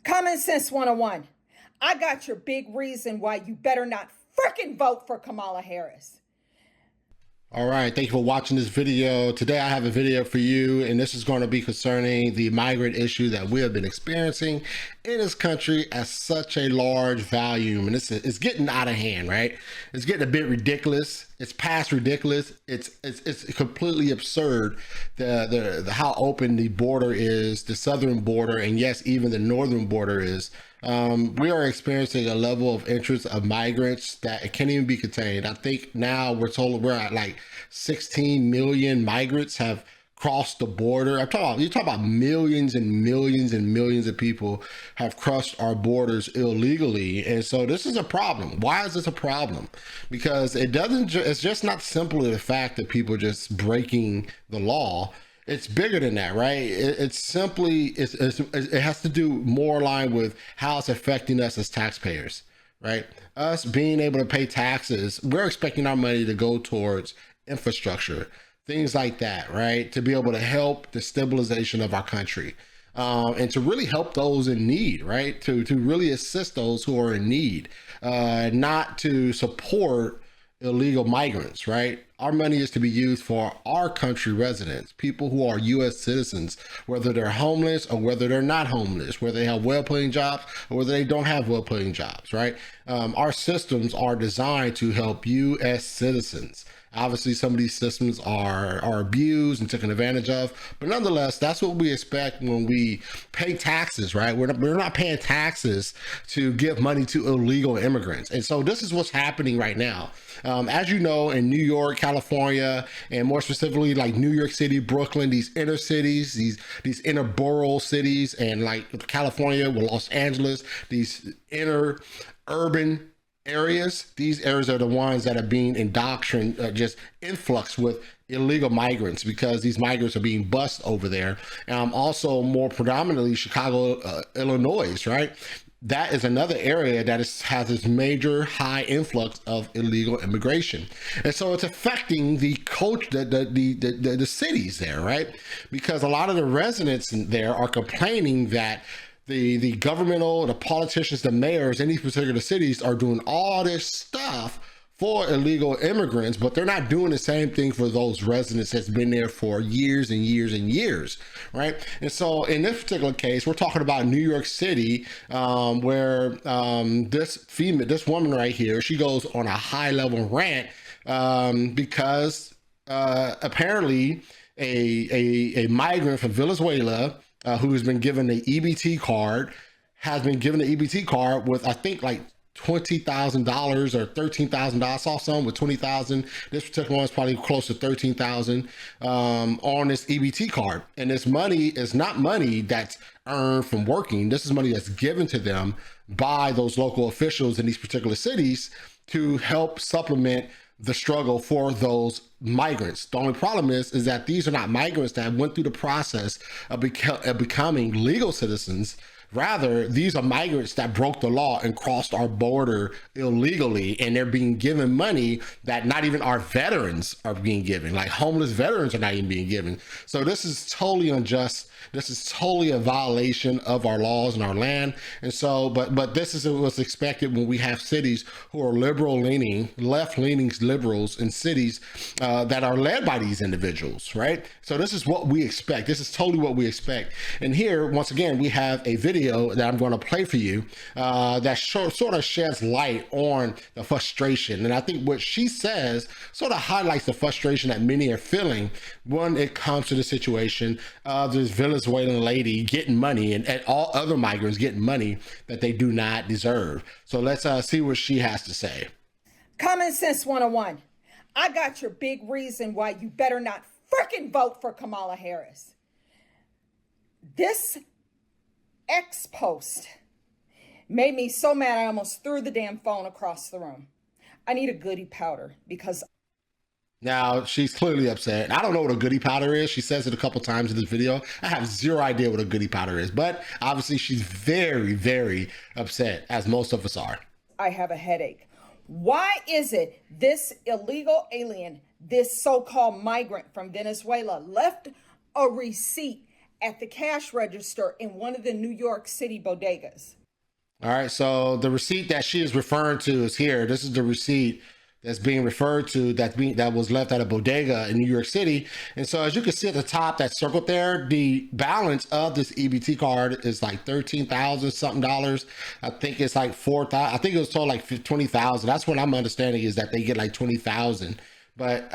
Common Sense 101. I got your big reason why you better not freaking vote for Kamala Harris. All right, thank you for watching this video. Today I have a video for you, and this is going to be concerning the migrant issue that we have been experiencing in this country at such a large volume. And it's getting out of hand, right? It's getting a bit ridiculous. It's past ridiculous. It's completely absurd the how open the border is, the southern border, and yes, even the northern border is. We are experiencing a level of interest of migrants that it can't even be contained. I think now we're told we're at like 16 million migrants have crossed the border. You're talking about millions and millions and millions of people have crossed our borders illegally. And so this is a problem. Why is this a problem? Because it's just not simply the fact that people are just breaking the law. It's bigger than that, right? It has to do more aligned with how it's affecting us as taxpayers, right? Us being able to pay taxes, we're expecting our money to go towards infrastructure, things like that, right? To be able to help the stabilization of our country, and to really help those in need, right? To really assist those who are in need, not to support illegal migrants, right? Our money is to be used for our country residents, people who are U.S. citizens, whether they're homeless or whether they're not homeless, whether they have well-paying jobs or whether they don't have well-paying jobs, right? Our systems are designed to help U.S. citizens. Obviously, some of these systems are abused and taken advantage of, but nonetheless, that's what we expect when we pay taxes, right? We're not paying taxes to give money to illegal immigrants. And so this is what's happening right now. As you know, in New York, California, and more specifically like New York City, Brooklyn, these inner cities, these inner borough cities, and like California with Los Angeles, these inner urban areas, these areas are the ones that are being indoctrinated, just influx with illegal migrants, because these migrants are being bused over there. Also more predominantly Chicago, Illinois, right? That is another area that has this major high influx of illegal immigration. And so it's affecting the the cities there, right? Because a lot of the residents there are complaining that the governmental, the politicians, the mayors in these particular cities are doing all this stuff for illegal immigrants, but they're not doing the same thing for those residents that's been there for years and years and years, right? And so in this particular case, we're talking about New York City, where this woman right here, she goes on a high level rant because apparently a migrant from Venezuela who has been given the EBT card, has been given the EBT card with, I think, like $20,000 or $13,000. I saw some with $20,000. This particular one is probably close to $13,000 on this EBT card. And this money is not money that's earned from working. This is money that's given to them by those local officials in these particular cities to help supplement the struggle for those migrants. The only problem is that these are not migrants that went through the process of becoming legal citizens. Rather, these are migrants that broke the law and crossed our border illegally, and they're being given money that not even our veterans are being given. Like homeless veterans are not even being given. So this is totally unjust. This is totally a violation of our laws and our land. And so, but this is what's expected when we have cities who are liberal leaning, left leaning liberals in cities that are led by these individuals, right? So this is what we expect. This is totally what we expect. And here, once again, we have a video that I'm going to play for you that sort of sheds light on the frustration. And I think what she says sort of highlights the frustration that many are feeling when it comes to the situation of this Venezuelan lady getting money and all other migrants getting money that they do not deserve. So let's see what she has to say. Common Sense 101. I got your big reason why you better not freaking vote for Kamala Harris. This X post made me so mad I almost threw the damn phone across the room. I need a goody powder because... Now, she's clearly upset. I don't know what a goody powder is. She says it a couple times in this video. I have zero idea what a goody powder is, but obviously she's very, very upset, as most of us are. I have a headache. Why is it this illegal alien, this so-called migrant from Venezuela, left a receipt at the cash register in one of the New York City bodegas. All right, so the receipt that she is referring to is here. This is the receipt that's being referred to that was left at a bodega in New York City. And so as you can see at the top, that circled there, the balance of this EBT card is like $13,000 something dollars. I think it's like 4,000. I think it was told like 20,000. That's what I'm understanding, is that they get like 20,000. But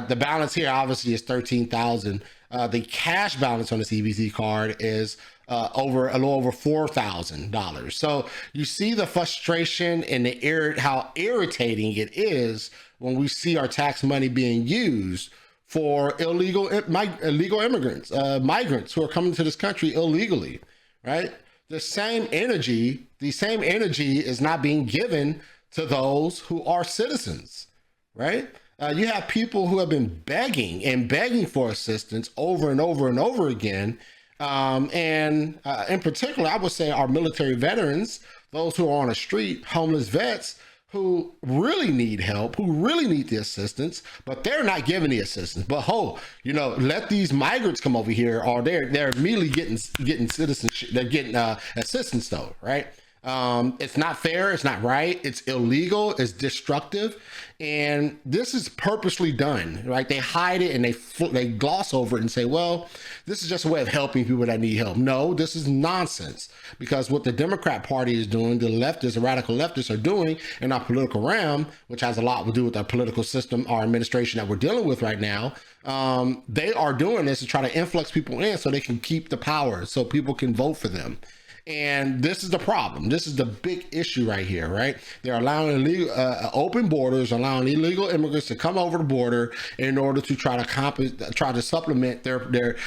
the balance here obviously is 13,000. The cash balance on this EBT card is a little over $4,000. So you see the frustration and how irritating it is when we see our tax money being used for illegal immigrants, migrants who are coming to this country illegally, right? The same energy is not being given to those who are citizens, right? You have people who have been begging for assistance over and over and over again. And in particular, I would say our military veterans, those who are on the street, homeless vets who really need help, who really need the assistance, but they're not giving the assistance. But let these migrants come over here, or they're immediately getting citizenship. They're getting assistance though, right? It's not fair. It's not right. It's illegal. It's destructive. And this is purposely done, right? They hide it and they gloss over it and say, well, this is just a way of helping people that need help. No, this is nonsense, because what the Democrat Party is doing, the radical leftists are doing in our political realm, which has a lot to do with our political system, our administration that we're dealing with right now. They are doing this to try to influx people in so they can keep the power, so people can vote for them. And this is the problem. This is the big issue right here, right? They're allowing open borders, allowing illegal immigrants to come over the border in order to try to supplement their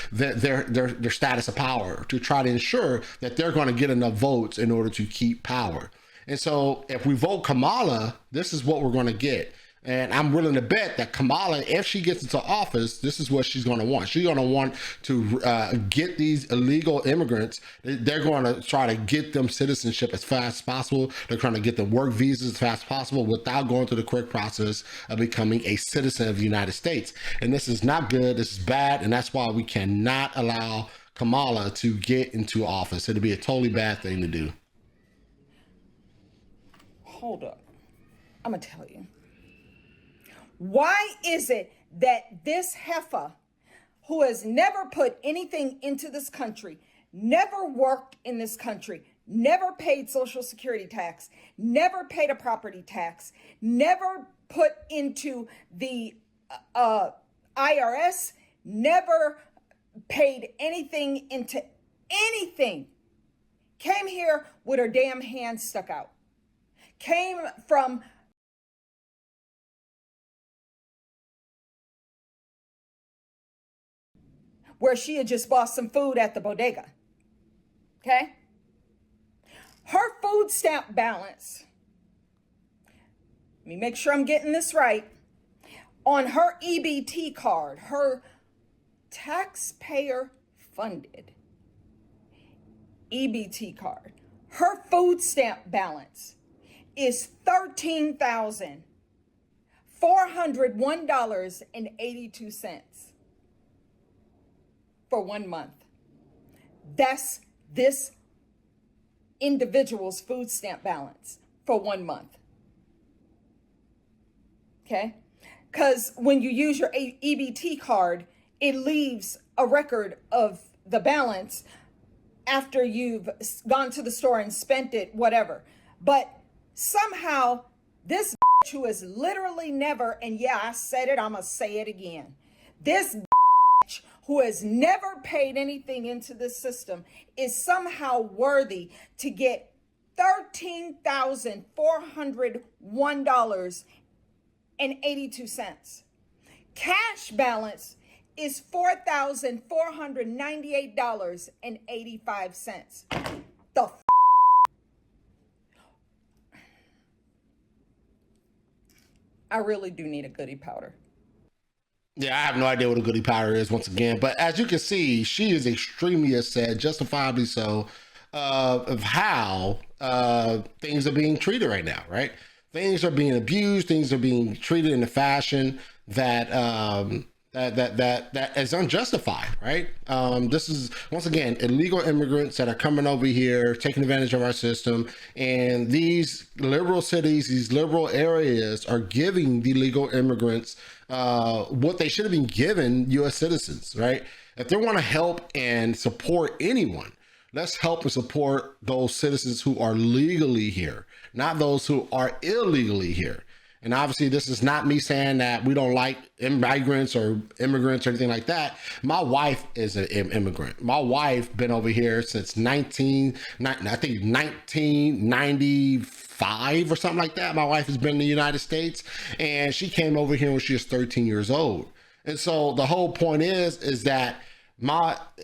status of power, to try to ensure that they're going to get enough votes in order to keep power. And so if we vote Kamala, this is what we're going to get. And I'm willing to bet that Kamala, if she gets into office, this is what she's going to want. She's going to want to get these illegal immigrants. They're going to try to get them citizenship as fast as possible. They're trying to get them work visas as fast as possible without going through the quick process of becoming a citizen of the United States. And this is not good. This is bad. And that's why we cannot allow Kamala to get into office. It'd be a totally bad thing to do. Hold up. I'm going to tell you. Why is it that this heifer, who has never put anything into this country, never worked in this country, never paid Social Security tax, never paid a property tax, never put into the IRS, never paid anything into anything, came here with her damn hand stuck out, came from where she had just bought some food at the bodega, okay? Her food stamp balance, let me make sure I'm getting this right, on her EBT card, her taxpayer funded EBT card, her food stamp balance is $13,401.82 for 1 month. That's this individual's food stamp balance for 1 month. Okay? Because when you use your EBT card, it leaves a record of the balance after you've gone to the store and spent it, whatever. But somehow this bitch who has literally never, and yeah, I said it, I'm going to say it again. This bitch who has never paid anything into this system is somehow worthy to get $13,401.82. Cash balance is $4,498.85. The I really do need a goodie powder. Yeah, I have no idea what a goodie powder is once again, but as you can see, she is extremely upset, justifiably so, of how things are being treated right now, right? Things are being abused, things are being treated in a fashion that that is unjustified, right? This is, once again, illegal immigrants that are coming over here, taking advantage of our system. And these liberal cities, these liberal areas are giving the legal immigrants what they should have been given U.S. citizens, right? If they want to help and support anyone, let's help and support those citizens who are legally here, not those who are illegally here. And obviously, this is not me saying that we don't like migrants or immigrants or anything like that. My wife is an immigrant. My wife been over here since 1995 or something like that. My wife has been in the United States, and she came over here when she was 13 years old. And so the whole point is that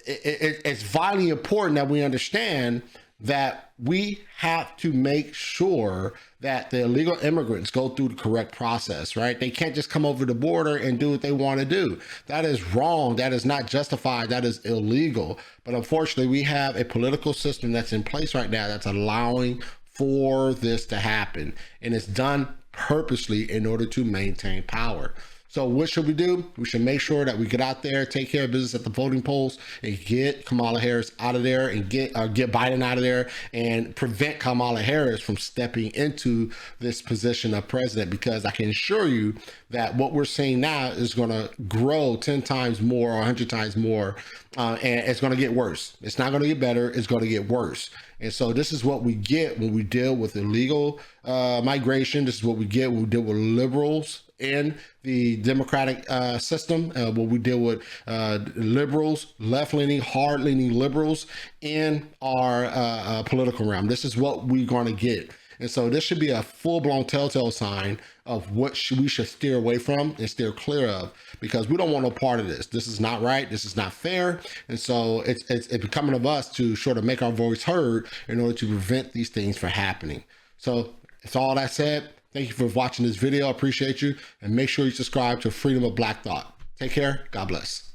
it's vitally important that we understand that we have to make sure that the illegal immigrants go through the correct process, right? They can't just come over the border and do what they want to do. That is wrong. That is not justified. That is illegal. But unfortunately, we have a political system that's in place right now that's allowing for this to happen. And it's done purposely in order to maintain power. So what should we do? We should make sure that we get out there, take care of business at the voting polls, and get Kamala Harris out of there, and get Biden out of there, and prevent Kamala Harris from stepping into this position of president. Because I can assure you that what we're seeing now is going to grow 10 times more or 100 times more, and it's going to get worse. It's not going to get better. It's going to get worse. And so this is what we get when we deal with illegal migration. This is what we get when we deal with liberals in the democratic system, when we deal with liberals, left-leaning, hard-leaning liberals in our political realm. This is what we're going to get. And so this should be a full-blown telltale sign of what we should steer away from and steer clear of, because we don't want no part of this. This is not right. This is not fair. And so it's becoming of us to sort of make our voice heard in order to prevent these things from happening. So it's all that said. Thank you for watching this video. I appreciate you. And make sure you subscribe to Freedom of Black Thought. Take care. God bless.